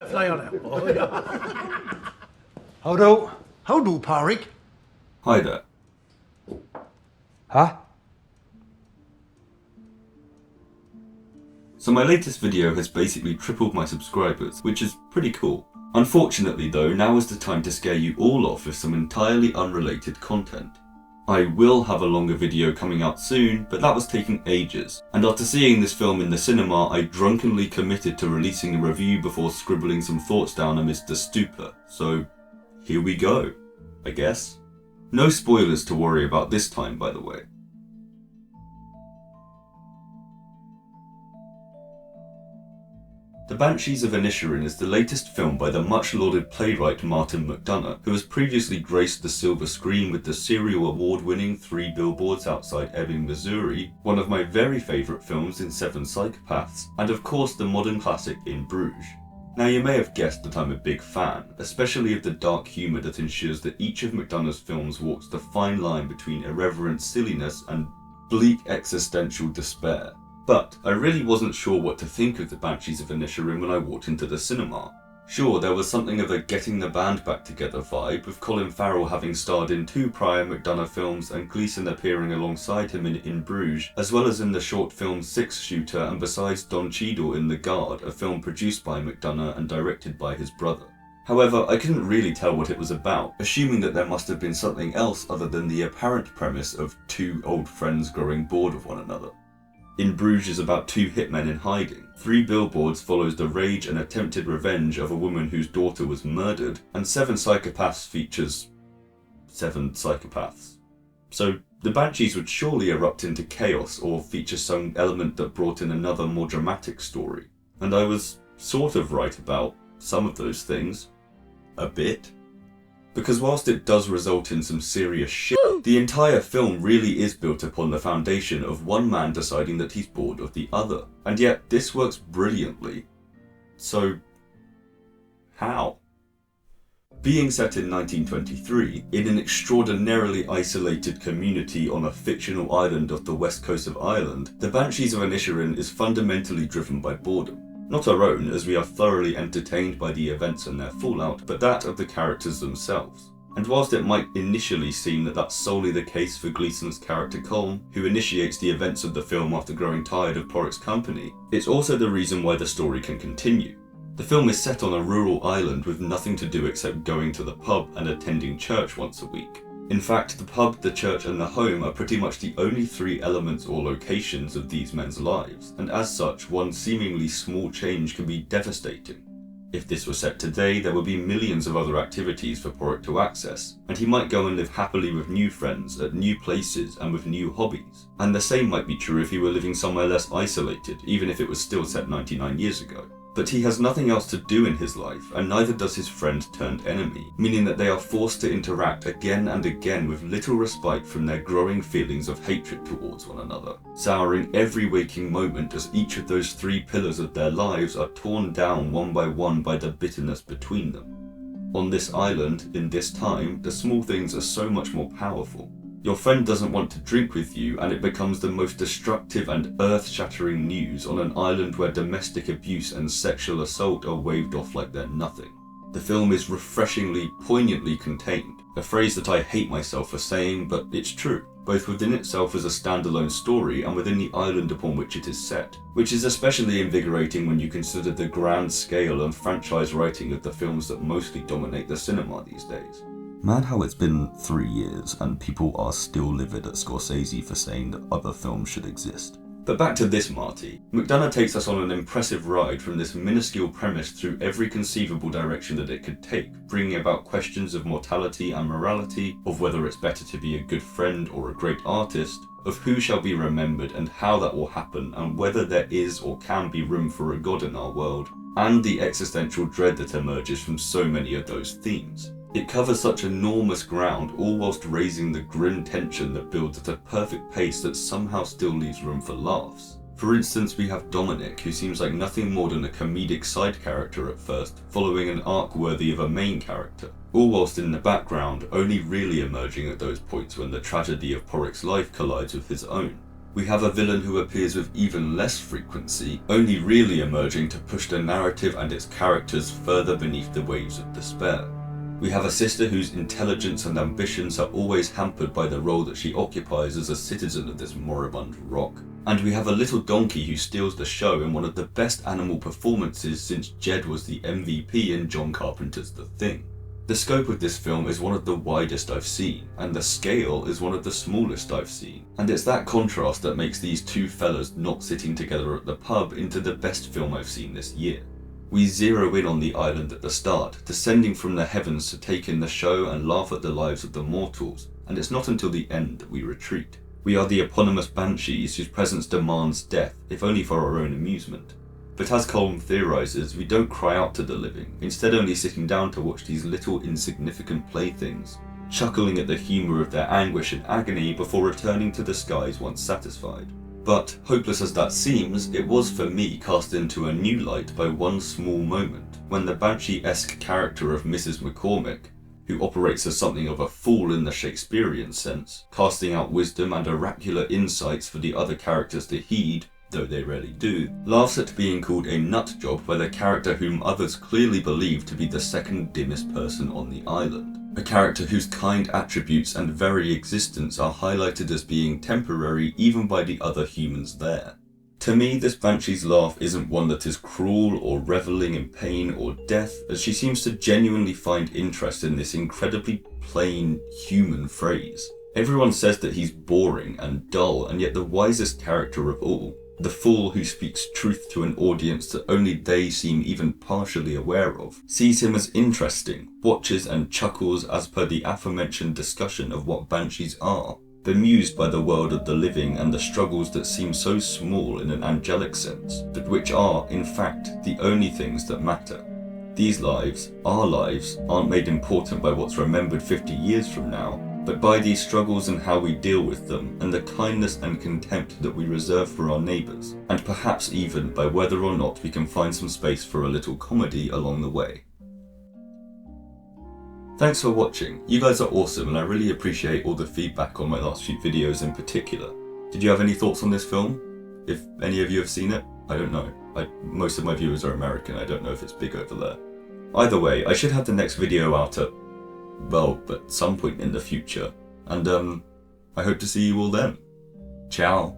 Fly on out, boy. How do, Pádraig? Hi there. Huh? So my latest video has basically tripled my subscribers, which is pretty cool. Unfortunately though, now is the time to scare you all off with some entirely unrelated content. I will have a longer video coming out soon, but that was taking ages, and after seeing this film in the cinema, I drunkenly committed to releasing a review before scribbling some thoughts down amidst a stupor, so here we go, I guess. No spoilers to worry about this time, by the way. The Banshees of Inisherin is the latest film by the much-lauded playwright Martin McDonagh, who has previously graced the silver screen with the serial award-winning 3 Billboards Outside Ebbing, Missouri, one of my very favourite films in 7 Psychopaths, and of course the modern classic In Bruges. Now you may have guessed that I'm a big fan, especially of the dark humour that ensures that each of McDonagh's films walks the fine line between irreverent silliness and bleak existential despair. But I really wasn't sure what to think of the Banshees of Inisherin when I walked into the cinema. Sure, there was something of a getting the band back together vibe, with Colin Farrell having starred in 2 prior McDonagh films and Gleeson appearing alongside him in Bruges, as well as in the short film Six Shooter, and besides Don Cheadle in The Guard, a film produced by McDonagh and directed by his brother. However, I couldn't really tell what it was about, assuming that there must have been something else other than the apparent premise of 2 old friends growing bored of one another. In Bruges is about 2 hitmen in hiding. 3 Billboards follows the rage and attempted revenge of a woman whose daughter was murdered, and 7 Psychopaths features 7 psychopaths. So the Banshees would surely erupt into chaos or feature some element that brought in another more dramatic story. And I was sort of right about some of those things. A bit. Because whilst it does result in some serious shit, the entire film really is built upon the foundation of one man deciding that he's bored of the other. And yet, this works brilliantly. So, how? Being set in 1923, in an extraordinarily isolated community on a fictional island off the west coast of Ireland, the Banshees of Inisherin is fundamentally driven by boredom. Not our own, as we are thoroughly entertained by the events and their fallout, but that of the characters themselves. And whilst it might initially seem that that's solely the case for Gleeson's character Colm, who initiates the events of the film after growing tired of Pádraig's company, it's also the reason why the story can continue. The film is set on a rural island with nothing to do except going to the pub and attending church once a week. In fact, the pub, the church and the home are pretty much the only 3 elements or locations of these men's lives, and as such, one seemingly small change can be devastating. If this were set today, there would be millions of other activities for Pádraig to access, and he might go and live happily with new friends, at new places and with new hobbies. And the same might be true if he were living somewhere less isolated, even if it was still set 99 years ago. But he has nothing else to do in his life, and neither does his friend turned enemy, meaning that they are forced to interact again and again with little respite from their growing feelings of hatred towards one another, souring every waking moment as each of those 3 pillars of their lives are torn down one by the bitterness between them. On this island, in this time, the small things are so much more powerful. Your friend doesn't want to drink with you, and it becomes the most destructive and earth-shattering news on an island where domestic abuse and sexual assault are waved off like they're nothing. The film is refreshingly, poignantly contained, a phrase that I hate myself for saying, but it's true, both within itself as a standalone story and within the island upon which it is set, which is especially invigorating when you consider the grand scale and franchise writing of the films that mostly dominate the cinema these days. Mad how it's been 3 years and people are still livid at Scorsese for saying that other films should exist. But back to this Marty. McDonagh takes us on an impressive ride from this minuscule premise through every conceivable direction that it could take, bringing about questions of mortality and morality, of whether it's better to be a good friend or a great artist, of who shall be remembered and how that will happen, and whether there is or can be room for a god in our world, and the existential dread that emerges from so many of those themes. It covers such enormous ground, all whilst raising the grim tension that builds at a perfect pace that somehow still leaves room for laughs. For instance, we have Dominic, who seems like nothing more than a comedic side character at first, following an arc worthy of a main character, all whilst in the background, only really emerging at those points when the tragedy of Pádraig's life collides with his own. we have a villain who appears with even less frequency, only really emerging to push the narrative and its characters further beneath the waves of despair. We have a sister whose intelligence and ambitions are always hampered by the role that she occupies as a citizen of this moribund rock. And we have a little donkey who steals the show in one of the best animal performances since Jed was the MVP in John Carpenter's The Thing. The scope of this film is one of the widest I've seen, and the scale is one of the smallest I've seen. And it's that contrast that makes these two fellas not sitting together at the pub into the best film I've seen this year. We zero in on the island at the start, descending from the heavens to take in the show and laugh at the lives of the mortals, and it's not until the end that we retreat. We are the eponymous Banshees whose presence demands death, if only for our own amusement. But as Colin theorises, we don't cry out to the living, instead only sitting down to watch these little insignificant playthings, chuckling at the humour of their anguish and agony before returning to the skies once satisfied. But, hopeless as that seems, it was for me cast into a new light by one small moment, when the Banshee-esque character of Mrs. McCormick, who operates as something of a fool in the Shakespearean sense, casting out wisdom and oracular insights for the other characters to heed, though they rarely do, laughs at being called a nut job by the character whom others clearly believe to be the second dimmest person on the island. A character whose kind attributes and very existence are highlighted as being temporary even by the other humans there. To me, this Banshee's laugh isn't one that is cruel or revelling in pain or death, as she seems to genuinely find interest in this incredibly plain, human phrase. Everyone says that he's boring and dull, and yet the wisest character of all, the fool who speaks truth to an audience that only they seem even partially aware of, sees him as interesting, watches and chuckles as per the aforementioned discussion of what banshees are, bemused by the world of the living and the struggles that seem so small in an angelic sense, but which are, in fact, the only things that matter. These lives, our lives, aren't made important by what's remembered 50 years from now, but by these struggles and how we deal with them, and the kindness and contempt that we reserve for our neighbours, and perhaps even by whether or not we can find some space for a little comedy along the way. Thanks for watching. You guys are awesome, and I really appreciate all the feedback on my last few videos in particular. Did you have any thoughts on this film? If any of you have seen it, I don't know. Most of my viewers are American, I don't know if it's big over there. Either way, I should have the next video out at some point in the future, and I hope to see you all then. Ciao.